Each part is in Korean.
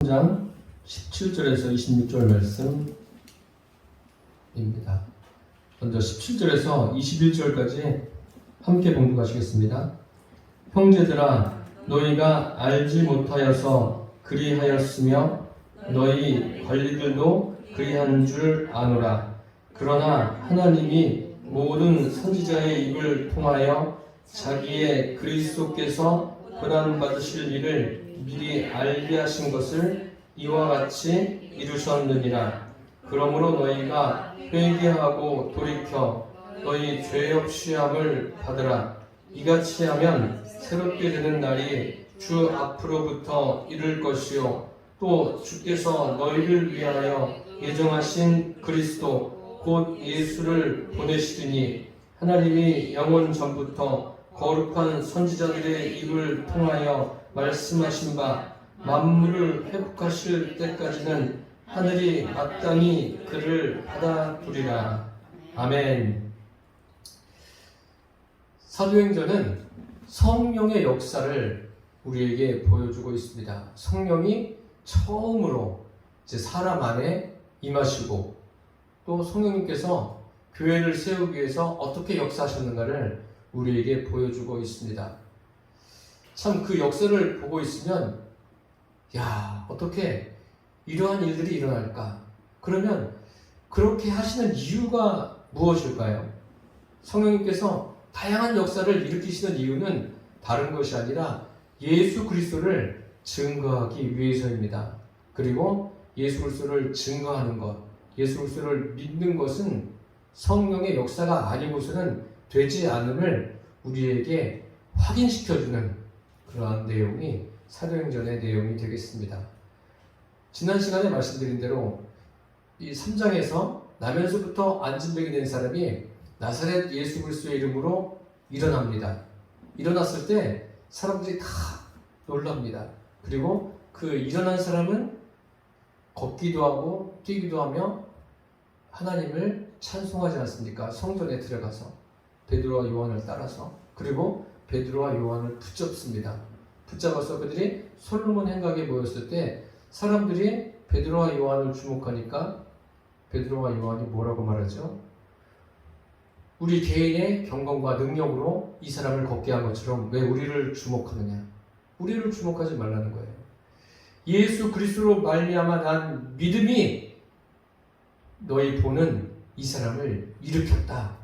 3장 17절에서 26절 말씀입니다. 먼저 17절에서 21절까지 함께 봉독하시겠습니다. 형제들아, 너희가 알지 못하여서 그리하였으며 너희 관리들도 그리한 줄 아노라. 그러나 하나님이 모든 선지자의 입을 통하여 자기의 그리스도께서 고난받으실 일을 미리 알게 하신 것을 이와 같이 이루셨느니라. 그러므로 너희가 회개하고 돌이켜 너희 죄 없이함을 받으라. 이같이 하면 새롭게 되는 날이 주 앞으로부터 이를 것이요, 또 주께서 너희를 위하여 예정하신 그리스도 곧 예수를 보내시리니 하나님이 영원 전부터 거룩한 선지자들의 입을 통하여 말씀하신 바 만물을 회복하실 때까지는 하늘이 마땅히 그를 받아두리라. 아멘. 사도행전은 성령의 역사를 우리에게 보여주고 있습니다. 성령이 처음으로 이제 사람 안에 임하시고, 또 성령님께서 교회를 세우기 위해서 어떻게 역사하셨는가를 우리에게 보여주고 있습니다. 참 그 역사를 보고 있으면 어떻게 이러한 일들이 일어날까? 그러면 그렇게 하시는 이유가 무엇일까요? 성령님께서 다양한 역사를 일으키시는 이유는 다른 것이 아니라 예수 그리스도를 증거하기 위해서입니다. 그리고 예수 그리스도를 증거하는 것, 예수 그리스도를 믿는 것은 성령의 역사가 아니고서는 되지 않음을 우리에게 확인시켜주는 그러한 내용이 사도행전의 내용이 되겠습니다. 지난 시간에 말씀드린 대로 이 3장에서 나면서부터 안진병이 된 사람이 나사렛 예수 그리스도의 이름으로 일어납니다. 일어났을 때 사람들이 다 놀랍니다. 그리고 그 일어난 사람은 걷기도 하고 뛰기도 하며 하나님을 찬송하지 않습니까? 성전에 들어가서 베드로와 요한을 따라서. 그리고 베드로와 요한을 붙잡습니다. 붙잡아서 그들이 솔로몬 행각에 모였을 때 사람들이 베드로와 요한을 주목하니까 베드로와 요한이 뭐라고 말하죠? 우리 개인의 경건과 능력으로 이 사람을 걷게 한 것처럼 왜 우리를 주목하느냐? 우리를 주목하지 말라는 거예요. 예수 그리스도로 말미암아 난 믿음이 너희 보는 이 사람을 일으켰다.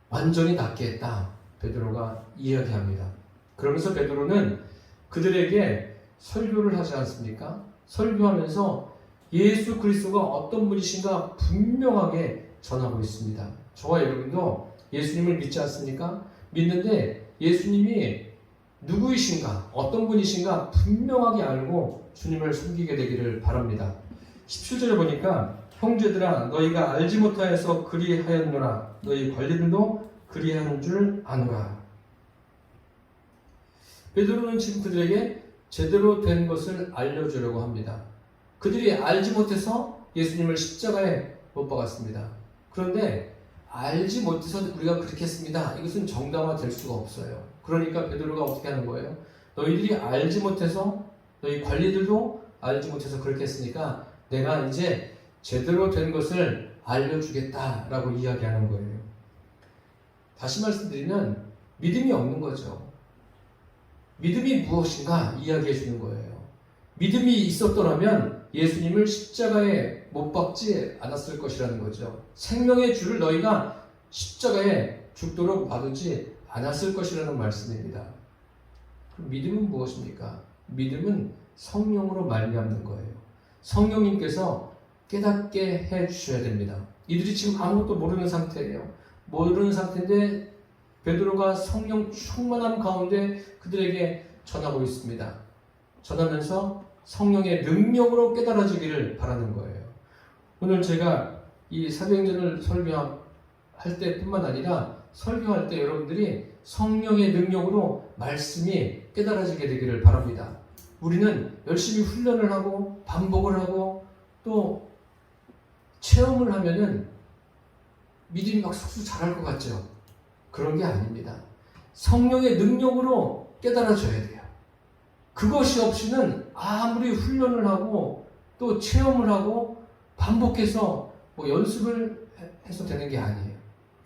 완전히 낫게 했다. 베드로가 이야기합니다. 그러면서 베드로는 그들에게 설교를 하지 않습니까? 설교하면서 예수 그리스도가 어떤 분이신가 분명하게 전하고 있습니다. 저와 여러분도 예수님을 믿지 않습니까? 믿는데 예수님이 누구이신가, 어떤 분이신가 분명하게 알고 주님을 섬기게 되기를 바랍니다. 17절에 보니까 형제들아, 너희가 알지 못하여서 그리하였노라. 너희 관리들도 그리하는 줄 아노라. 베드로는 지금 그들에게 제대로 된 것을 알려주려고 합니다. 그들이 알지 못해서 예수님을 십자가에 못 박았습니다. 그런데 알지 못해서 우리가 그렇게 했습니다. 이것은 정당화될 수가 없어요. 그러니까 베드로가 어떻게 하는 거예요? 너희들이 알지 못해서, 너희 관리들도 알지 못해서 그렇게 했으니까 내가 이제 제대로 된 것을 알려주겠다라고 이야기하는 거예요. 다시 말씀드리면 믿음이 없는 거죠. 믿음이 무엇인가 이야기해 주는 거예요. 믿음이 있었더라면 예수님을 십자가에 못 박지 않았을 것이라는 거죠. 생명의 주를 너희가 십자가에 죽도록 놔두지 않았을 것이라는 말씀입니다. 그럼 믿음은 무엇입니까? 믿음은 성령으로 말미암는 거예요. 성령님께서 깨닫게 해 주셔야 됩니다. 이들이 지금 아무것도 모르는 상태예요. 모르는 상태인데 베드로가 성령 충만함 가운데 그들에게 전하고 있습니다. 전하면서 성령의 능력으로 깨달아지기를 바라는 거예요. 오늘 제가 이 사도행전을 설교할 때뿐만 아니라 설교할 때 여러분들이 성령의 능력으로 말씀이 깨달아지게 되기를 바랍니다. 우리는 열심히 훈련을 하고 반복을 하고 또 체험을 하면은 믿음이 막 쑥쑥 자랄 것 같죠? 그런 게 아닙니다. 성령의 능력으로 깨달아져야 돼요. 그것이 없이는 아무리 훈련을 하고 또 체험을 하고 반복해서 연습을 해서 되는 게 아니에요.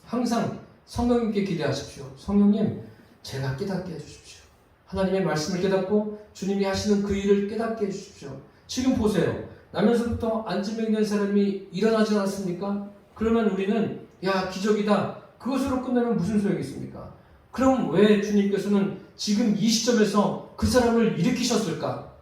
항상 성령님께 기대하십시오. 성령님, 제가 깨닫게 해주십시오. 하나님의 말씀을 깨닫고 주님이 하시는 그 일을 깨닫게 해주십시오. 지금 보세요. 나면서부터 안진병된 사람이 일어나지 않았습니까? 그러면 우리는 기적이다. 그것으로 끝내면 무슨 소용이 있습니까? 그럼 왜 주님께서는 지금 이 시점에서 그 사람을 일으키셨을까?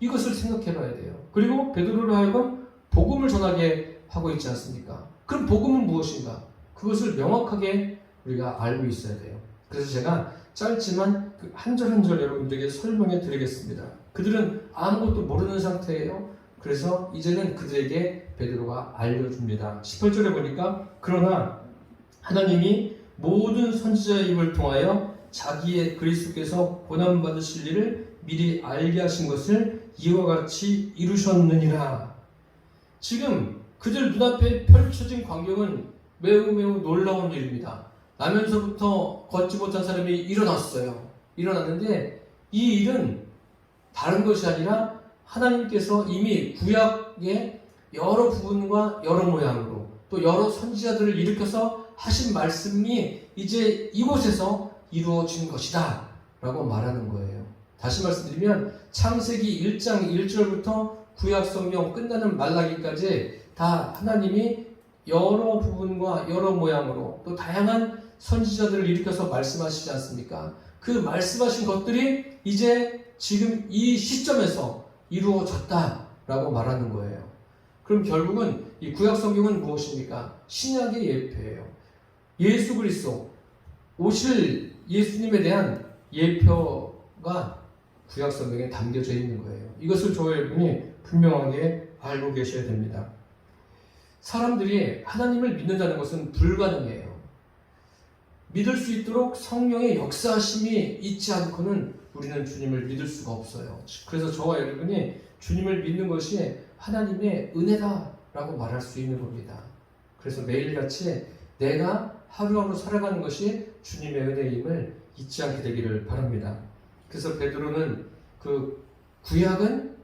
이것을 생각해 봐야 돼요. 그리고 베드로로 하여금 복음을 전하게 하고 있지 않습니까? 그럼 복음은 무엇인가? 그것을 명확하게 우리가 알고 있어야 돼요. 그래서 제가 짧지만 한 절 한 절 여러분들에게 설명해 드리겠습니다. 그들은 아무것도 모르는 상태예요. 그래서 이제는 그들에게 베드로가 알려줍니다. 18절에 보니까 그러나 하나님이 모든 선지자의 입을 통하여 자기의 그리스도께서 고난받으실 일을 미리 알게 하신 것을 이와 같이 이루셨느니라. 지금 그들 눈앞에 펼쳐진 광경은 매우 놀라운 일입니다. 나면서부터 걷지 못한 사람이 일어났어요. 일어났는데 이 일은 다른 것이 아니라 하나님께서 이미 구약의 여러 부분과 여러 모양으로 또 여러 선지자들을 일으켜서 하신 말씀이 이제 이곳에서 이루어진 것이다 라고 말하는 거예요. 다시 말씀드리면 창세기 1장 1절부터 구약 성경 끝나는 말라기까지 다 하나님이 여러 부분과 여러 모양으로 또 다양한 선지자들을 일으켜서 말씀하시지 않습니까? 그 말씀하신 것들이 이제 지금 이 시점에서 이루어졌다라고 말하는 거예요. 그럼 결국은 이 구약 성경은 무엇입니까? 신약의 예표예요. 예수 그리스도 오실 예수님에 대한 예표가 구약 성경에 담겨져 있는 거예요. 이것을 저와 여러분이 분명하게 알고 계셔야 됩니다. 사람들이 하나님을 믿는다는 것은 불가능해요. 믿을 수 있도록 성령의 역사하심이 있지 않고는 우리는 주님을 믿을 수가 없어요. 그래서 저와 여러분이 주님을 믿는 것이 하나님의 은혜다라고 말할 수 있는 겁니다. 그래서 매일같이 내가 하루하루 살아가는 것이 주님의 은혜임을 잊지 않게 되기를 바랍니다. 그래서 베드로는 그 구약은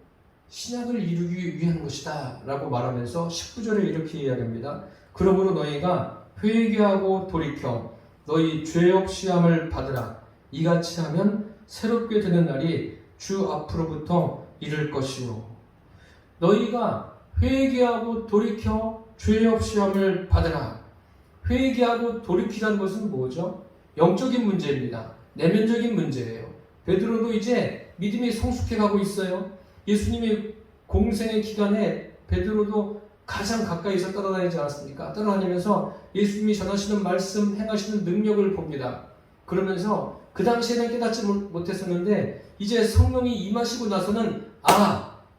신약을 이루기 위한 것이다 라고 말하면서 19절에 이렇게 이야기합니다. 그러므로 너희가 회개하고 돌이켜 너희 죄 없이 함을 받으라. 이같이 하면 새롭게 되는 날이 주 앞으로부터 이를 것이요. 너희가 회개하고 돌이켜 죄 없이 함을 받으라. 회개하고 돌이키라는 것은 뭐죠? 영적인 문제입니다. 내면적인 문제예요. 베드로도 이제 믿음이 성숙해 가고 있어요. 예수님의 공생의 기간에 베드로도 가장 가까이서 따라다니지 않았습니까? 따라다니면서 예수님이 전하시는 말씀, 행하시는 능력을 봅니다. 그러면서 그 당시에는 깨닫지 못했었는데 이제 성령이 임하시고 나서는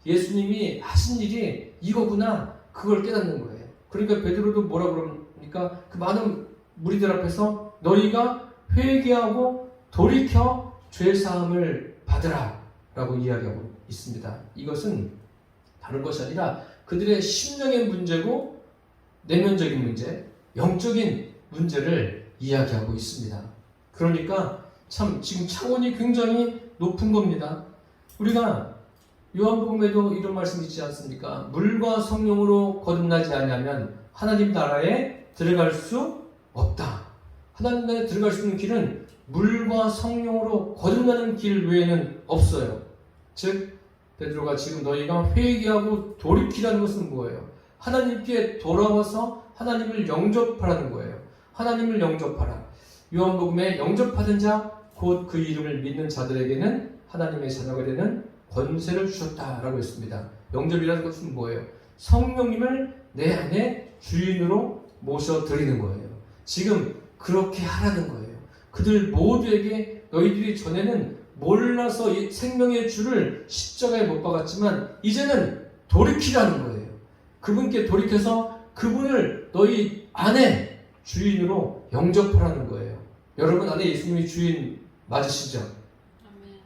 예수님이 하신 일이 이거구나, 그걸 깨닫는 거예요. 그러니까 베드로도 뭐라 그럽니까? 그 많은 무리들 앞에서 너희가 회개하고 돌이켜 죄사함을 받으라 라고 이야기하고 있습니다. 이것은 다른 것이 아니라 그들의 심령의 문제고 내면적인 문제, 영적인 문제를 이야기하고 있습니다. 그러니까 참 지금 차원이 굉장히 높은 겁니다. 우리가 요한복음에도 이런 말씀 있지 않습니까? 물과 성령으로 거듭나지 않으면 하나님 나라에 들어갈 수 없다. 하나님 나라에 들어갈 수 있는 길은 물과 성령으로 거듭나는 길 외에는 없어요. 즉 베드로가 지금 너희가 회개하고 돌이키라는 것은 뭐예요? 하나님께 돌아와서 하나님을 영접하라는 거예요. 하나님을 영접하라. 요한복음에 영접하는 자 곧 그 이름을 믿는 자들에게는 하나님의 자녀가 되는 권세를 주셨다라고 했습니다. 영접이라는 것은 뭐예요? 성령님을 내 안에 주인으로 모셔드리는 거예요. 지금 그렇게 하라는 거예요. 그들 모두에게 너희들이 전에는 몰라서 이 생명의 주를 십자가에 못 박았지만 이제는 돌이키라는 거예요. 그분께 돌이켜서 그분을 너희 안에 주인으로 영접하라는 거예요. 여러분 안에 예수님이 주인 맞으시죠? 아멘.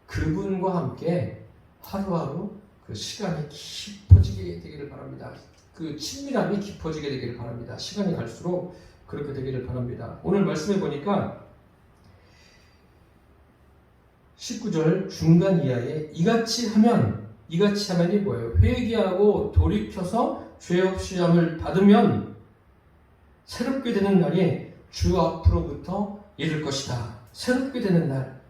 그분과 함께 하루하루 그 시간이 깊어지게 되기를 바랍니다. 그 친밀함이 깊어지게 되기를 바랍니다. 시간이 갈수록 그렇게 되기를 바랍니다. 오늘 말씀해 보니까 19절 중간 이하에 이같이 하면이 뭐예요? 회개하고 돌이켜서 죄 없이 함을 받으면 새롭게 되는 날이 주 앞으로부터 이를 것이다. 새롭게 되는 날.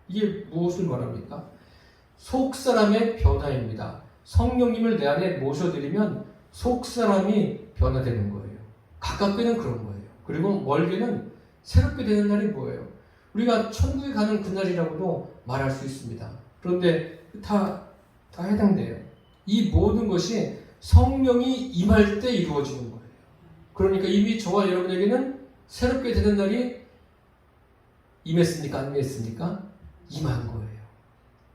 이게 무엇을 말합니까? 속사람의 변화입니다. 성령님을 내 안에 모셔드리면 속사람이 변화되는 거예요. 가깝게는 그런 거예요. 그리고 멀게는 새롭게 되는 날이 뭐예요? 우리가 천국에 가는 그날이라고도 말할 수 있습니다. 그런데 다 해당돼요. 이 모든 것이 성령이 임할 때 이루어지는 거예요. 그러니까 이미 저와 여러분에게는 새롭게 되는 날이 임했습니까? 안 임했습니까? 임한 거예요.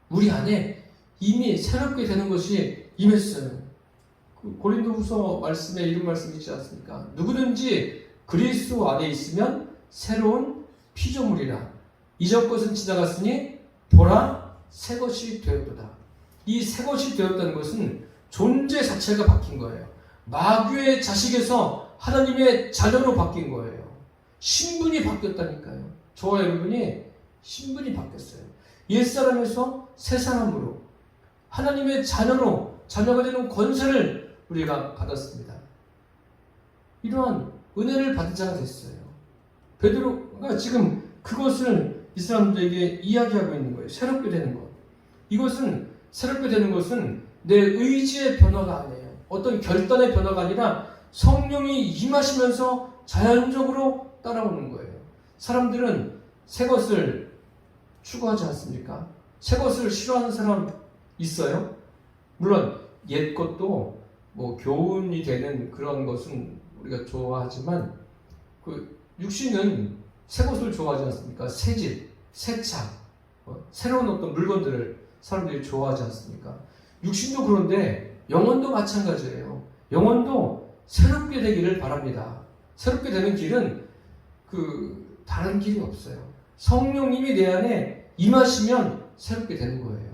우리 안에 이미 새롭게 되는 것이 임했어요. 고린도후서 말씀에 이런 말씀이 있지 않습니까? 누구든지 그리스도 안에 있으면 새로운 피조물이라. 이전 것은 지나갔으니 보라 새 것이 되었도다. 이 새 것이 되었다는 것은 존재 자체가 바뀐 거예요. 마귀의 자식에서 하나님의 자녀로 바뀐 거예요. 신분이 바뀌었다니까요. 저와 여러분이 신분이 바뀌었어요. 옛사람에서 새 사람으로 하나님의 자녀가 되는 권세를 우리가 받았습니다. 이러한 은혜를 받은 자가 됐어요. 베드로가 지금 그것을 이 사람들에게 이야기하고 있는 거예요. 새롭게 되는 것. 이것은 새롭게 되는 것은 내 의지의 변화가 아니에요. 어떤 결단의 변화가 아니라 성령이 임하시면서 자연적으로 따라오는 거예요. 사람들은 새 것을 추구하지 않습니까? 새 것을 싫어하는 사람 있어요? 물론 옛 것도 뭐 교훈이 되는 그런 것은 우리가 좋아하지만 그 육신은 새 것을 좋아하지 않습니까? 새집, 새차, 새로운 어떤 물건들을 사람들이 좋아하지 않습니까? 육신도 그런데 영혼도 마찬가지예요. 영혼도 새롭게 되기를 바랍니다. 새롭게 되는 길은 다른 길이 없어요. 성령님이 내 안에 임하시면 새롭게 되는 거예요.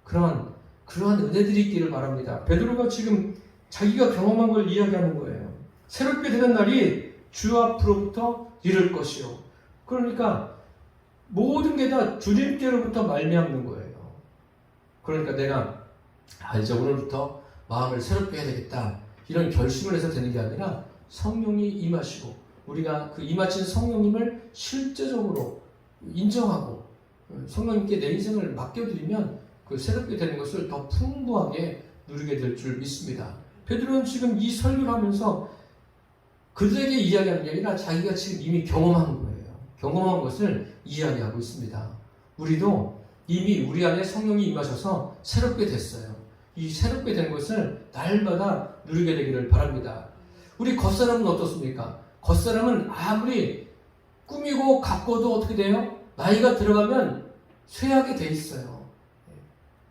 그러한 은혜들이 있기를 바랍니다. 베드로가 지금 자기가 경험한 걸 이야기하는 거예요. 새롭게 되는 날이 주 앞으로부터 이를 것이요. 그러니까 모든 게 다 주님께로부터 말미암는 거예요. 그러니까 내가 이제 오늘부터 마음을 새롭게 해야 되겠다 이런 결심을 해서 되는 게 아니라 성령이 임하시고 우리가 그 임하신 성령님을 실제적으로 인정하고 성령님께 내 인생을 맡겨드리면 그 새롭게 되는 것을 더 풍부하게 누리게 될 줄 믿습니다. 베드로는 지금 이 설교를 하면서 그들에게 이야기하는 게 아니라 자기가 지금 이미 경험한 거예요. 경험한 것을 이야기하고 있습니다. 우리도 이미 우리 안에 성령이 임하셔서 새롭게 됐어요. 이 새롭게 된 것을 날마다 누리게 되기를 바랍니다. 우리 겉사람은 어떻습니까? 겉사람은 아무리 꾸미고 가꿔도 어떻게 돼요? 나이가 들어가면 쇠하게 돼 있어요.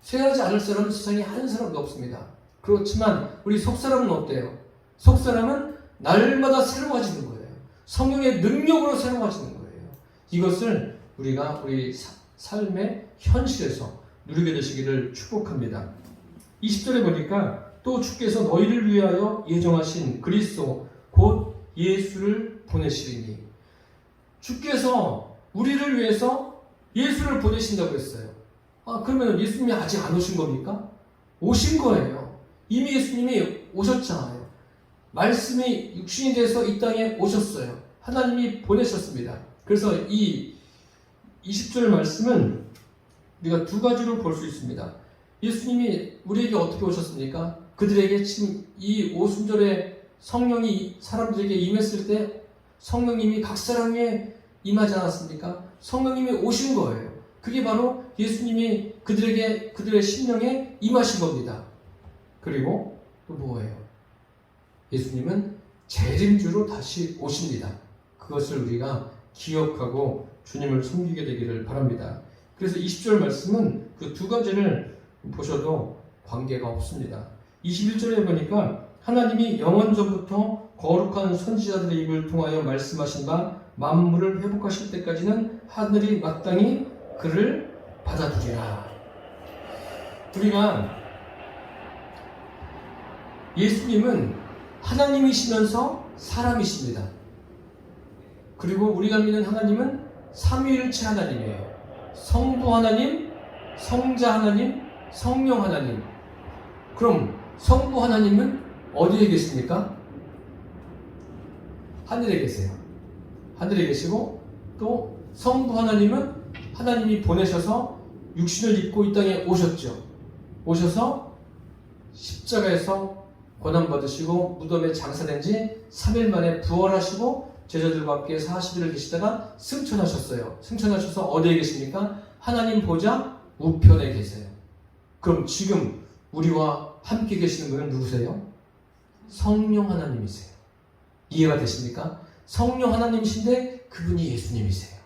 쇠하지 않을 사람은 세상에 한 사람도 없습니다. 그렇지만 우리 속사람은 어때요? 속사람은 날마다 새로워지는 거예요. 성령의 능력으로 새로워지는 거예요. 이것을 우리가 우리 삶의 현실에서 누리게 되시기를 축복합니다. 20절에 보니까 또 주께서 너희를 위하여 예정하신 그리스도 곧 예수를 보내시리니 주께서 우리를 위해서 예수를 보내신다고 했어요. 그러면 예수님이 아직 안 오신 겁니까? 오신 거예요. 이미 예수님이 오셨잖아요. 말씀이 육신이 돼서 이 땅에 오셨어요. 하나님이 보내셨습니다. 그래서 이 20절 말씀은 우리가 두 가지로 볼 수 있습니다. 예수님이 우리에게 어떻게 오셨습니까? 그들에게 지금 이 오순절에 성령이 사람들에게 임했을 때 성령님이 각 사람에게 임하지 않았습니까? 성령님이 오신 거예요. 그게 바로 예수님이 그들의 심령에 임하신 겁니다. 그리고 또 뭐예요? 예수님은 재림주로 다시 오십니다. 그것을 우리가 기억하고 주님을 섬기게 되기를 바랍니다. 그래서 20절 말씀은 그 두 가지를 보셔도 관계가 없습니다. 21절에 보니까 하나님이 영원전부터 거룩한 선지자들의 입을 통하여 말씀하신 바 만물을 회복하실 때까지는 하늘이 마땅히 그를 받아두리라. 우리가 예수님은 하나님이시면서 사람이십니다. 그리고 우리가 믿는 하나님은 삼위일체 하나님이에요. 성부 하나님, 성자 하나님, 성령 하나님. 그럼 성부 하나님은 어디에 계십니까? 하늘에 계세요. 하늘에 계시고, 또 성부 하나님은 하나님이 보내셔서 육신을 입고 이 땅에 오셨죠. 오셔서 십자가에서 고난받으시고 무덤에 장사된 지 3일 만에 부활하시고 제자들과 함께 40일을 계시다가 승천하셨어요. 승천하셔서 어디에 계십니까? 하나님 보좌 우편에 계세요. 그럼 지금 우리와 함께 계시는 분은 누구세요? 성령 하나님이세요. 이해가 되십니까? 성령 하나님이신데 그분이 예수님이세요.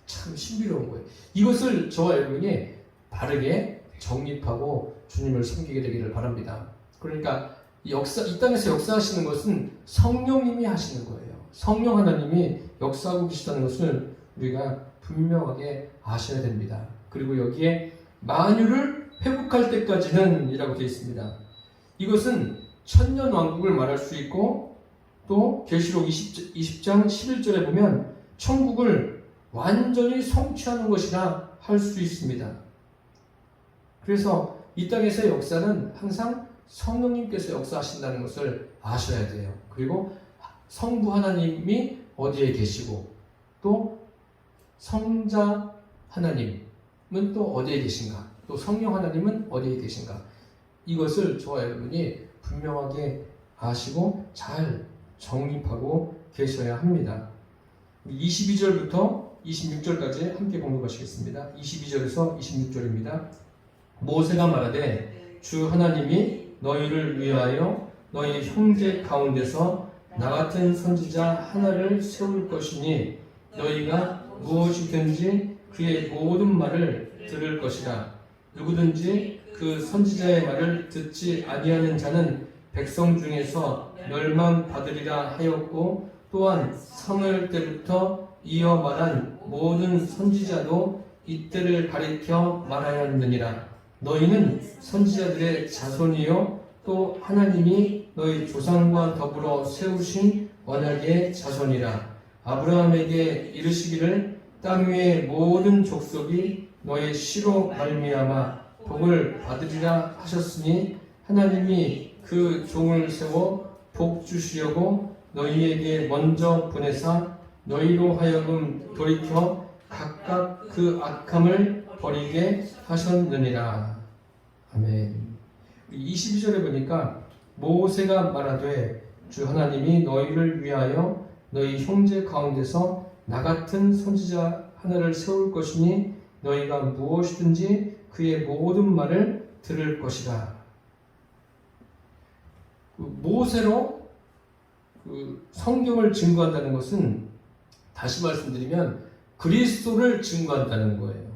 참 신비로운 거예요. 이것을 저와 여러분이 바르게 정립하고 주님을 섬기게 되기를 바랍니다. 그러니까 이 땅에서 역사하시는 것은 성령님이 하시는 거예요. 성령 하나님이 역사하고 계시다는 것을 우리가 분명하게 아셔야 됩니다. 그리고 여기에 만유를 회복할 때까지는 이라고 되어 있습니다. 이것은 천년 왕국을 말할 수 있고, 또 계시록 20장 11절에 보면 천국을 완전히 성취하는 것이라 할 수 있습니다. 그래서 이 땅에서의 역사는 항상 성령님께서 역사하신다는 것을 아셔야 돼요. 그리고 성부 하나님이 어디에 계시고, 또 성자 하나님은 또 어디에 계신가, 또 성령 하나님은 어디에 계신가, 이것을 저와 여러분이 분명하게 아시고 잘 정립하고 계셔야 합니다. 22절부터 26절까지 함께 공독하시겠습니다. 22절에서 26절입니다. 모세가 말하되 주 하나님이 너희를 위하여 너희 형제 가운데서 나 같은 선지자 하나를 세울 것이니 너희가 무엇이든지 그의 모든 말을 들을 것이라. 누구든지 그 선지자의 말을 듣지 아니하는 자는 백성 중에서 멸망받으리라 하였고, 또한 사무엘 때부터 이어 말한 모든 선지자도 이때를 가리켜 말하였느니라. 너희는 선지자들의 자손이요 또 하나님이 너희 조상과 더불어 세우신 언약의 자손이라. 아브라함에게 이르시기를 땅 위의 모든 족속이 너의 씨로 말미암아 복을 받으리라 하셨으니, 하나님이 그 종을 세워 복 주시려고 너희에게 먼저 보내사 너희로 하여금 돌이켜 각각 그 악함을 버리게 하셨느니라. 아멘. 22절에 보니까 모세가 말하되 주 하나님이 너희를 위하여 너희 형제 가운데서 나 같은 선지자 하나를 세울 것이니 너희가 무엇이든지 그의 모든 말을 들을 것이라. 모세로 성경을 증거한다는 것은, 다시 말씀드리면 그리스도를 증거한다는 거예요.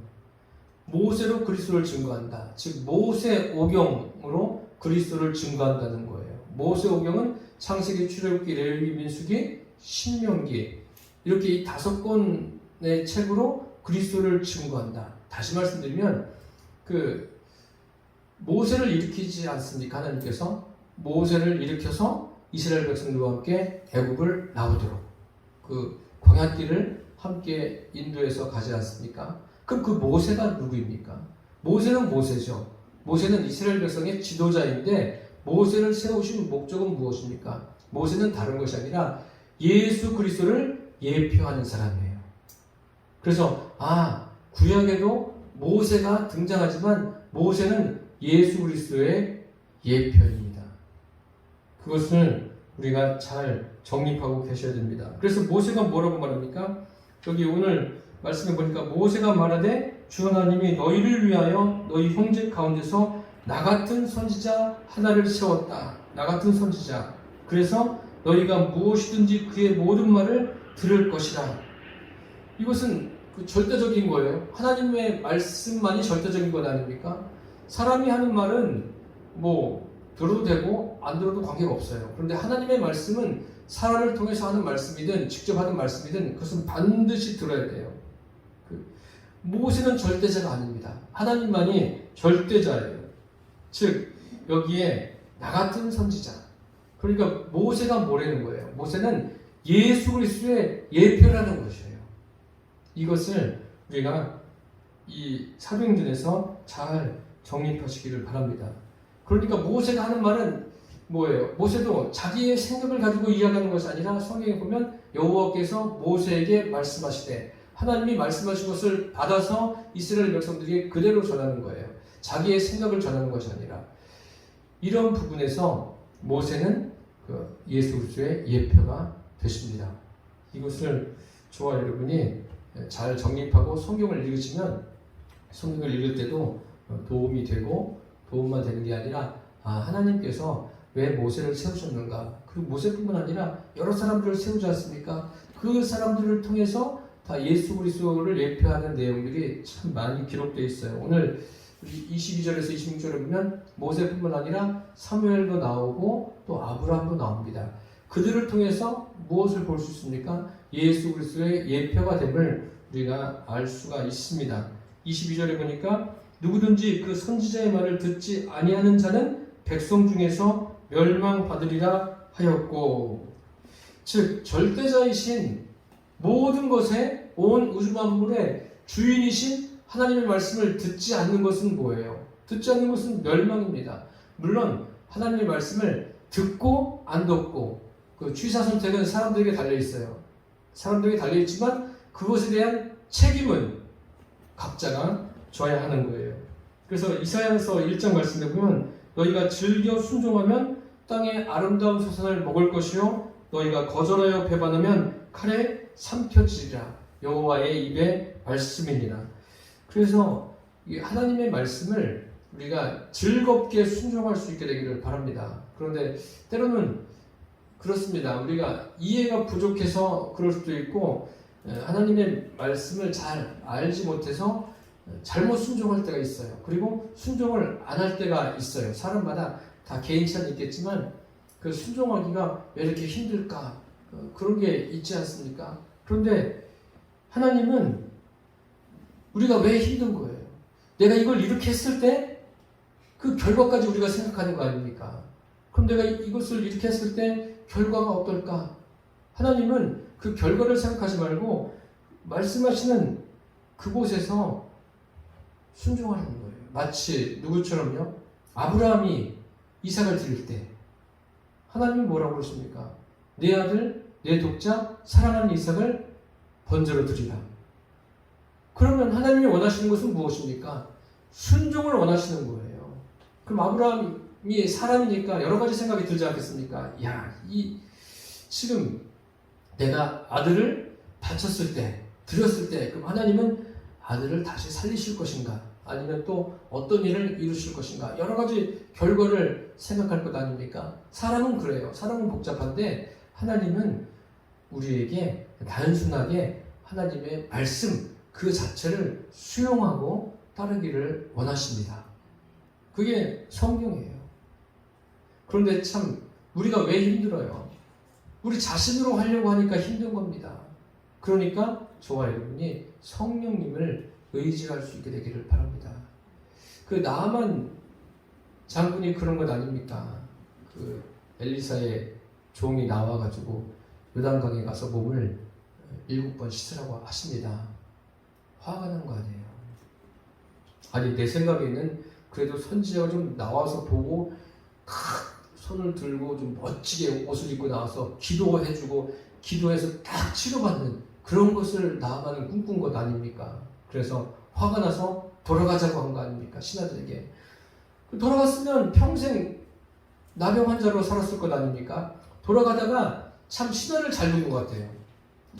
모세로 그리스도를 증거한다. 즉 모세 오경으로 그리스도를 증거한다는 거예요. 모세 오경은 창세기, 출애굽기, 레위기, 민수기, 신명기, 이렇게 이 5권의 책으로 그리스도를 증거한다. 다시 말씀드리면 모세를 일으키지 않습니까? 하나님께서 모세를 일으켜서 이스라엘 백성들과 함께 애굽을 나오도록 광야길을 함께 인도해서 가지 않습니까? 그럼 그 모세가 누구입니까? 모세는 모세죠. 모세는 이스라엘 백성의 지도자인데 모세를 세우신 목적은 무엇입니까? 모세는 다른 것이 아니라 예수 그리스도를 예표하는 사람이에요. 그래서 구약에도 모세가 등장하지만 모세는 예수 그리스도의 예표입니다. 그것을 우리가 잘 정립하고 계셔야 됩니다. 그래서 모세가 뭐라고 말합니까? 여기 오늘 말씀해 보니까 모세가 말하되 주 하나님이 너희를 위하여 너희 형제 가운데서 나 같은 선지자 하나를 세웠다. 나 같은 선지자. 그래서 너희가 무엇이든지 그의 모든 말을 들을 것이라. 이것은 절대적인 거예요. 하나님의 말씀만이 절대적인 것 아닙니까? 사람이 하는 말은 들어도 되고 안 들어도 관계가 없어요. 그런데 하나님의 말씀은 사람을 통해서 하는 말씀이든 직접 하는 말씀이든 그것은 반드시 들어야 돼요. 모세는 절대자가 아닙니다. 하나님만이 절대자예요. 즉 여기에 나 같은 선지자. 그러니까 모세가 뭐라는 거예요? 모세는 예수 그리스도의 예표라는 것이에요. 이것을 우리가 이 사도행전에서 잘 정립하시기를 바랍니다. 그러니까 모세가 하는 말은 뭐예요? 모세도 자기의 생각을 가지고 이야기하는 것이 아니라 성경에 보면 여호와께서 모세에게 말씀하시되 하나님이 말씀하신 것을 받아서 이스라엘 백성들에게 그대로 전하는 거예요. 자기의 생각을 전하는 것이 아니라. 이런 부분에서 모세는 그 예수 그리스도의 예표가 되십니다. 이것을 저와 여러분이 잘 정립하고 성경을 읽으시면 성경을 읽을 때도 도움이 되고 도움만 되는 게 아니라 하나님께서 왜 모세를 세우셨는가, 그리고 모세뿐만 아니라 여러 사람들을 세우지 않습니까? 그 사람들을 통해서 다 예수 그리스도를 예표하는 내용들이 참 많이 기록되어 있어요. 오늘 22절에서 26절에 보면 모세뿐만 아니라 사무엘도 나오고 또 아브라함도 나옵니다. 그들을 통해서 무엇을 볼 수 있습니까? 예수 그리스도의 예표가 됨을 우리가 알 수가 있습니다. 22절에 보니까 누구든지 그 선지자의 말을 듣지 아니하는 자는 백성 중에서 멸망받으리라 하였고, 즉 절대자이신 모든 것에 온 우주 만물의 주인이신 하나님의 말씀을 듣지 않는 것은 뭐예요? 듣지 않는 것은 멸망입니다. 물론 하나님의 말씀을 듣고 안 듣고 그 취사 선택은 사람들에게 달려 있어요. 사람들에게 달려 있지만 그것에 대한 책임은 각자가 져야 하는 거예요. 그래서 이사야서 1장 말씀에 보면 너희가 즐겨 순종하면 땅의 아름다운 소산을 먹을 것이요 너희가 거절하여 배반하면 칼에 삼켜지리라. 여호와의 입의 말씀이니라. 그래서 이 하나님의 말씀을 우리가 즐겁게 순종할 수 있게 되기를 바랍니다. 그런데 때로는 그렇습니다. 우리가 이해가 부족해서 그럴 수도 있고 하나님의 말씀을 잘 알지 못해서 잘못 순종할 때가 있어요. 그리고 순종을 안 할 때가 있어요. 사람마다 다 개인차는 있겠지만 그 순종하기가 왜 이렇게 힘들까? 그런 게 있지 않습니까? 그런데 하나님은 우리가 왜 힘든 거예요? 내가 이걸 이렇게 했을 때 그 결과까지 우리가 생각하는 거 아닙니까? 그럼 내가 이것을 이렇게 했을 때 결과가 어떨까? 하나님은 그 결과를 생각하지 말고 말씀하시는 그곳에서 순종하는 거예요. 마치 누구처럼요? 아브라함이 이삭을 드릴 때 하나님이 뭐라고 그러십니까? 내 아들, 내 독자, 사랑하는 이삭을 번제로 드리라. 그러면 하나님이 원하시는 것은 무엇입니까? 순종을 원하시는 거예요. 그럼 아브라함이 사람이니까 여러 가지 생각이 들지 않겠습니까? 지금 내가 아들을 바쳤을 때, 드렸을 때, 그럼 하나님은 아들을 다시 살리실 것인가? 아니면 또 어떤 일을 이루실 것인가? 여러 가지 결과를 생각할 것 아닙니까? 사람은 그래요. 사람은 복잡한데 하나님은 우리에게 단순하게 하나님의 말씀 그 자체를 수용하고 따르기를 원하십니다. 그게 성경이에요. 그런데 참 우리가 왜 힘들어요? 우리 자신으로 하려고 하니까 힘든 겁니다. 그러니까 저와 여러분이 성령님을 의지할 수 있게 되기를 바랍니다. 그 나아만 장군이 그런 것 아닙니까? 그 엘리사의 종이 나와가지고 요단강에 가서 몸을 7번 씻으라고 하십니다. 화가 난 거 아니에요? 아니 내 생각에는 그래도 선지자가 좀 나와서 보고 손을 들고 좀 멋지게 옷을 입고 나와서 기도해주고 기도해서 딱 치료받는 그런 것을 나아만은 꿈꾼 것 아닙니까? 그래서 화가 나서 돌아가자고 한 거 아닙니까? 신하들에게. 돌아갔으면 평생 나병 환자로 살았을 것 아닙니까? 돌아가다가 참 신하를 잘 본 것 같아요.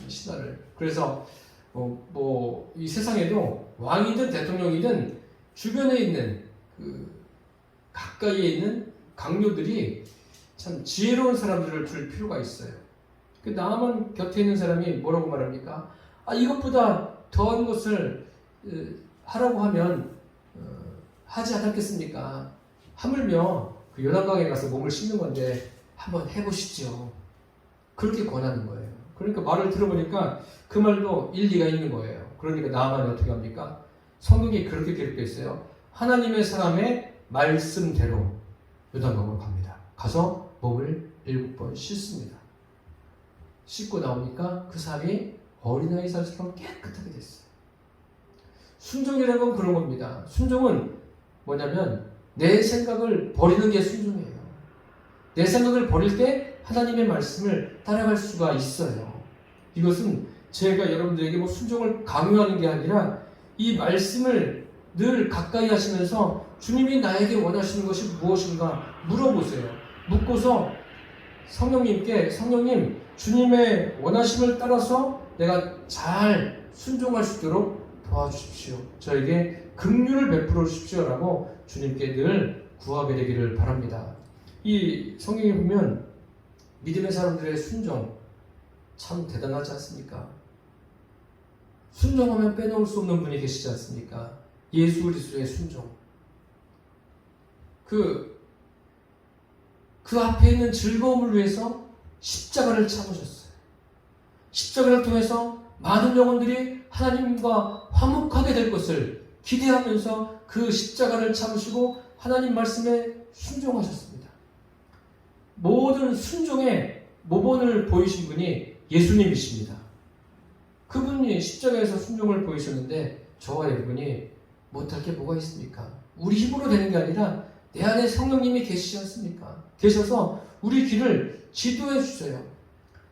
신하를. 그래서 이 세상에도 왕이든 대통령이든 주변에 있는 가까이에 있는 강요들이 참 지혜로운 사람들을 둘 필요가 있어요. 나아만 곁에 있는 사람이 뭐라고 말합니까? 이것보다 더한 것을 하라고 하면 하지 않았겠습니까? 하물며 그 요단강에 가서 몸을 씻는 건데 한번 해보시죠. 그렇게 권하는 거예요. 그러니까 말을 들어보니까 그 말도 일리가 있는 거예요. 그러니까 나아만이 어떻게 합니까? 성경이 그렇게 기록되어 있어요. 하나님의 사람의 말씀대로 요단강으로 갑니다. 가서 몸을 7번 씻습니다. 씻고 나오니까 그 사람이 어린아이 살처럼 깨끗하게 됐어요. 순종이라는 건 그런 겁니다. 순종은 뭐냐면 내 생각을 버리는 게 순종이에요. 내 생각을 버릴 때 하나님의 말씀을 따라갈 수가 있어요. 이것은 제가 여러분들에게 뭐 순종을 강요하는 게 아니라 이 말씀을 늘 가까이 하시면서 주님이 나에게 원하시는 것이 무엇인가 물어보세요. 묻고서 성령님께 성령님 주님의 원하심을 따라서 내가 잘 순종할 수 있도록 도와주십시오. 저에게 긍휼을 베풀어 주십시오라고 주님께 늘 구하게 되기를 바랍니다. 이 성경에 보면 믿음의 사람들의 순종 참 대단하지 않습니까? 순종하면 빼놓을 수 없는 분이 계시지 않습니까? 예수 그리스도의 순종. 그 앞에 있는 즐거움을 위해서 십자가를 참으셨어요. 십자가를 통해서 많은 영혼들이 하나님과 화목하게 될 것을 기대하면서 그 십자가를 참으시고 하나님 말씀에 순종하셨습니다. 모든 순종의 모본을 보이신 분이 예수님이십니다. 그분이 십자가에서 순종을 보이셨는데 저와 여러분이 못할 게 뭐가 있습니까? 우리 힘으로 되는 게 아니라 내 안에 성령님이 계시지 않습니까? 계셔서 우리 길을 지도해 주세요.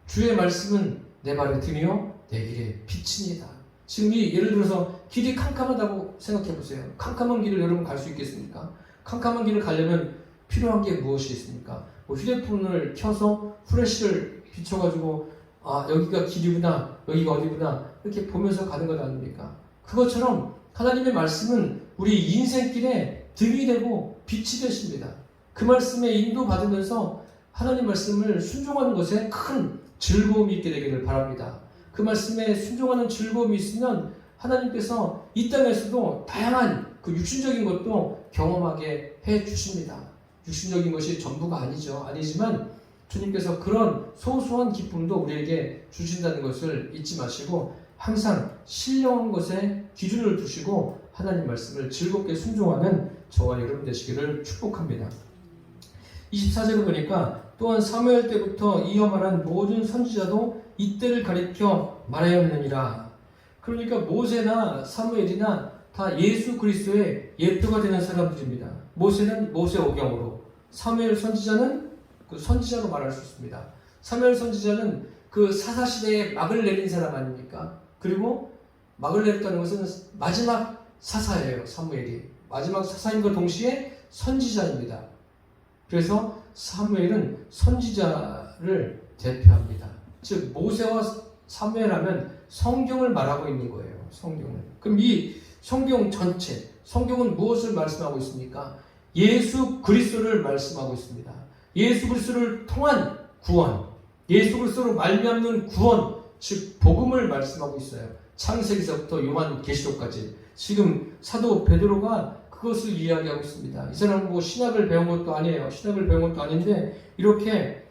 주의 말씀은 내 발의 등이요 내 길의 빛입니다. 지금 예를 들어서 길이 캄캄하다고 생각해 보세요. 캄캄한 길을 여러분 갈 수 있겠습니까? 캄캄한 길을 가려면 필요한 게 무엇이 있습니까? 뭐 휴대폰을 켜서 후레쉬를 비춰가지고 여기가 길이구나 여기가 어디구나 이렇게 보면서 가는 것 아닙니까? 그것처럼 하나님의 말씀은 우리 인생길에 등이 되고 빛이 되십니다. 그 말씀에 인도받으면서 하나님 말씀을 순종하는 것에 큰 즐거움이 있게 되기를 바랍니다. 그 말씀에 순종하는 즐거움이 있으면 하나님께서 이 땅에서도 다양한 그 육신적인 것도 경험하게 해 주십니다. 육신적인 것이 전부가 아니지만 주님께서 그런 소소한 기쁨도 우리에게 주신다는 것을 잊지 마시고 항상 신령한 것에 기준을 두시고 하나님 말씀을 즐겁게 순종하는 저와 여러분 되시기를 축복합니다. 24절을 보니까 또한 사무엘 때부터 이어 말한 모든 선지자도 이때를 가리켜 말하였느니라. 그러니까 모세나 사무엘이나 다 예수 그리스도의 예표가 되는 사람들입니다. 모세는 모세오경으로, 사무엘 선지자는 그 선지자로 말할 수 있습니다. 사무엘 선지자는 그 사사시대에 막을 내린 사람 아닙니까? 그리고 막을 내렸다는 것은 마지막 사사예요. 사무엘이 마지막 사사임과 동시에 선지자입니다. 그래서 사무엘은 선지자를 대표합니다. 즉 모세와 사무엘 하면 성경을 말하고 있는 거예요. 성경을. 그럼 이 성경 전체, 성경은 무엇을 말씀하고 있습니까? 예수 그리스도를 말씀하고 있습니다. 예수 그리스도를 통한 구원, 예수 그리스도로 말미암는 구원, 즉 복음을 말씀하고 있어요. 창세기서부터 요한계시록까지. 지금 사도 베드로가 그것을 이야기하고 있습니다. 이 사람은 뭐 신학을 배운 것도 아니에요. 신학을 배운 것도 아닌데 이렇게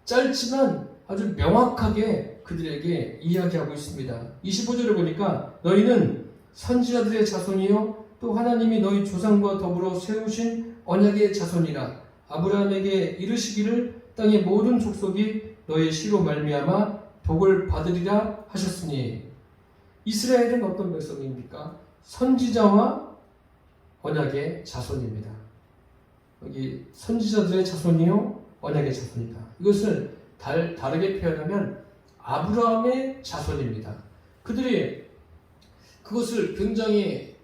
짧지만 아주 명확하게 그들에게 이야기하고 있습니다. 25절을 보니까 너희는 선지자들의 자손이요 또 하나님이 너희 조상과 더불어 세우신 언약의 자손이라. 아브라함에게 이르시기를 땅의 모든 족속이 너희 씨로 말미암아 복을 받으리라 하셨으니. 이스라엘은 어떤 백성입니까? 선지자와 언약의 자손입니다. 여기 선지자들의 자손이요 언약의 자손이다. 이것을 다르게 표현하면 아브라함의 자손입니다. 그들이 그것을 굉장히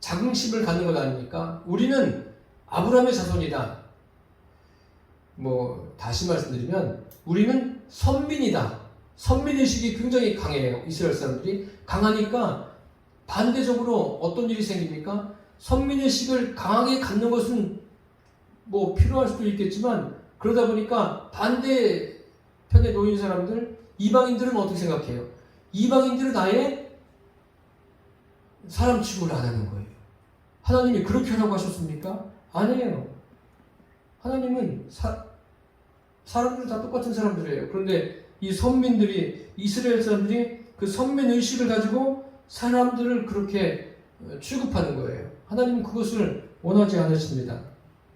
자긍심을 갖는 것 아닙니까? 우리는 아브라함의 자손이다. 다시 말씀드리면 우리는 선민이다. 선민의식이 굉장히 강해요. 이스라엘 사람들이 강하니까 반대적으로 어떤 일이 생깁니까? 선민의식을 강하게 갖는 것은 필요할 수도 있겠지만 그러다 보니까 반대편에 놓인 사람들, 이방인들은 어떻게 생각해요? 이방인들은 아예 사람 취급을 안 하는 거예요. 하나님이 그렇게 하라고 하셨습니까? 아니에요. 하나님은 사람들 다 똑같은 사람들이에요. 그런데 이 선민들이, 이스라엘 사람들이 그 선민의식을 가지고 사람들을 그렇게 취급하는 거예요. 하나님은 그것을 원하지 않으십니다.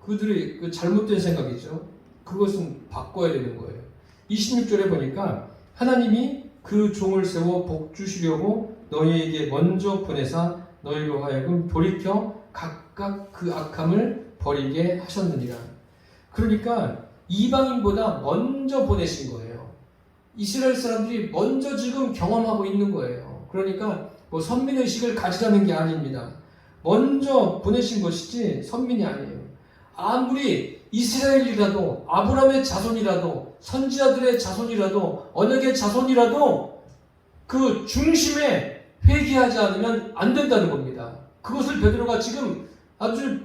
그들의 그 잘못된 생각이죠. 그것은 바꿔야 되는 거예요. 26절에 보니까 하나님이 그 종을 세워 복 주시려고 너희에게 먼저 보내사 너희로 하여금 돌이켜 각각 그 악함을 버리게 하셨느니라. 그러니까 이방인보다 먼저 보내신 거예요. 이스라엘 사람들이 먼저 지금 경험하고 있는 거예요. 그러니까 뭐 선민의식을 가지라는 게 아닙니다. 먼저 보내신 것이지 선민이 아니에요. 아무리 이스라엘이라도 아브라함의 자손이라도 선지자들의 자손이라도 언약의 자손이라도 그 중심에 회개하지 않으면 안 된다는 겁니다. 그것을 베드로가 지금 아주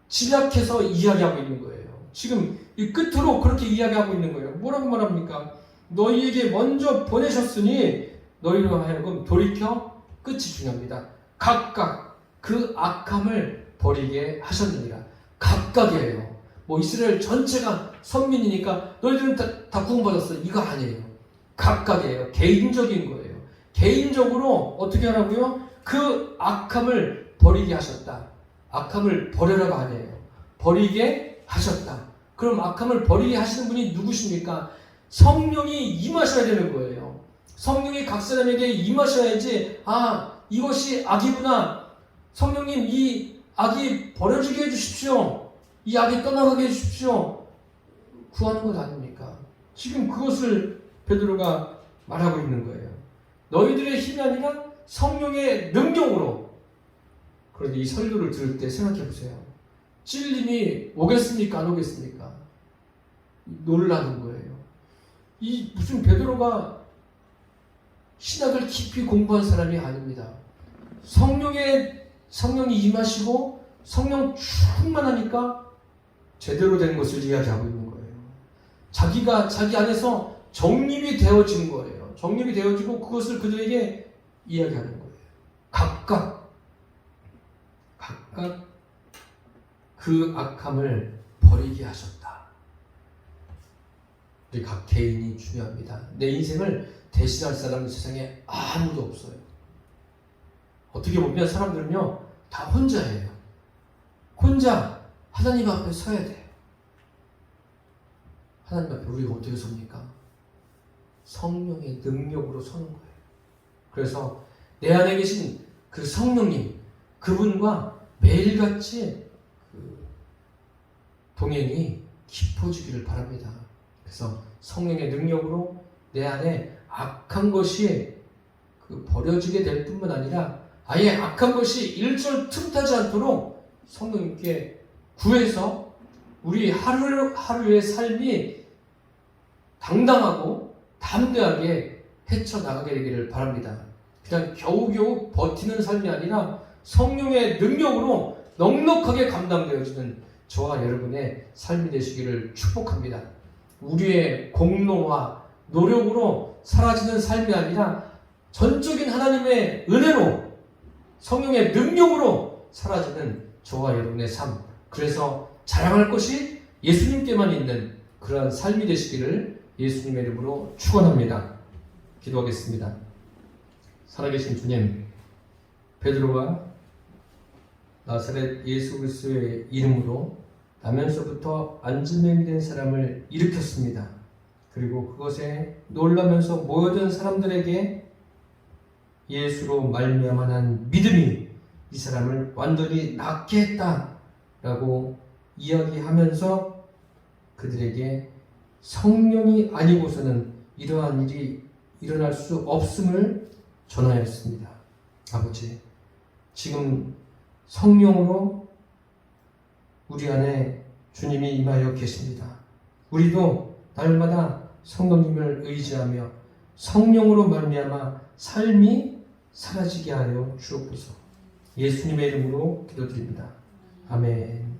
집약해서 이야기하고 있는 거예요. 지금 이 끝으로 그렇게 이야기하고 있는 거예요. 뭐라고 말합니까? 너희에게 먼저 보내셨으니 너희로 하여금 돌이켜, 끝이 중요합니다. 각각 그 악함을 버리게 하셨느니라. 각각이에요. 뭐 이스라엘 전체가 선민이니까 너희들은 다 구원받았어. 이거 아니에요. 각각이에요. 개인적인 거예요. 개인적으로 어떻게 하라고요? 그 악함을 버리게 하셨다. 악함을 버려라가 아니에요. 버리게 하셨다. 그럼 악함을 버리게 하시는 분이 누구십니까? 성령이 임하셔야 되는 거예요. 성령이 각 사람에게 임하셔야지, 아, 이것이 악이구나. 성령님, 이 악이 버려지게 해주십시오. 이 악이 떠나가게 해주십시오. 구하는 것 아닙니까? 지금 그것을 베드로가 말하고 있는 거예요. 너희들의 힘이 아니라 성령의 능력으로. 그런데 이 설교를 들을 때 생각해 보세요. 찔림이 오겠습니까? 안 오겠습니까? 놀라는 거예요. 이 무슨 베드로가 신학을 깊이 공부한 사람이 아닙니다. 성령이 임하시고 성령 충만하니까 제대로 된 것을 이야기하고 있는 거예요. 자기가 자기 안에서 정립이 되어진 거예요. 정립이 되어지고 그것을 그들에게 이야기하는 거예요. 각각 그 악함을 버리게 하셨다. 우리 각 개인이 중요합니다. 내 인생을 대신할 사람은 세상에 아무도 없어요. 어떻게 보면 사람들은요, 다 혼자예요. 혼자 하나님 앞에 서야 돼요. 하나님 앞에 우리가 어떻게 섭니까? 성령의 능력으로 서는 거예요. 그래서 내 안에 계신 그 성령님, 그분과 매일같이 동행이 깊어지기를 바랍니다. 그래서 성령의 능력으로 내 안에 악한 것이 버려지게 될 뿐만 아니라 아예 악한 것이 일절 틈타지 않도록 성령님께 구해서 우리 하루의 삶이 당당하고 담대하게 헤쳐나가게 되기를 바랍니다. 그냥 겨우겨우 버티는 삶이 아니라 성령의 능력으로 넉넉하게 감당되어지는 저와 여러분의 삶이 되시기를 축복합니다. 우리의 공로와 노력으로 사라지는 삶이 아니라 전적인 하나님의 은혜로 성령의 능력으로 사라지는 저와 여러분의 삶, 그래서 자랑할 것이 예수님께만 있는 그러한 삶이 되시기를 예수님의 이름으로 축원합니다. 기도하겠습니다. 살아계신 주님, 베드로가 나사렛 예수 그리스도의 이름으로 나면서부터 안진병이 된 사람을 일으켰습니다. 그리고 그것에 놀라면서 모여든 사람들에게 예수로 말미암아 난 믿음이 이 사람을 완전히 낫게 했다라고 이야기하면서 그들에게 성령이 아니고서는 이러한 일이 일어날 수 없음을 전하였습니다. 아버지, 지금 성령으로 우리 안에 주님이 임하여 계십니다. 우리도 날마다 성령님을 의지하며 성령으로 말미암아 삶이 사라지게 하여 주옵소서. 예수님의 이름으로 기도드립니다. 아멘.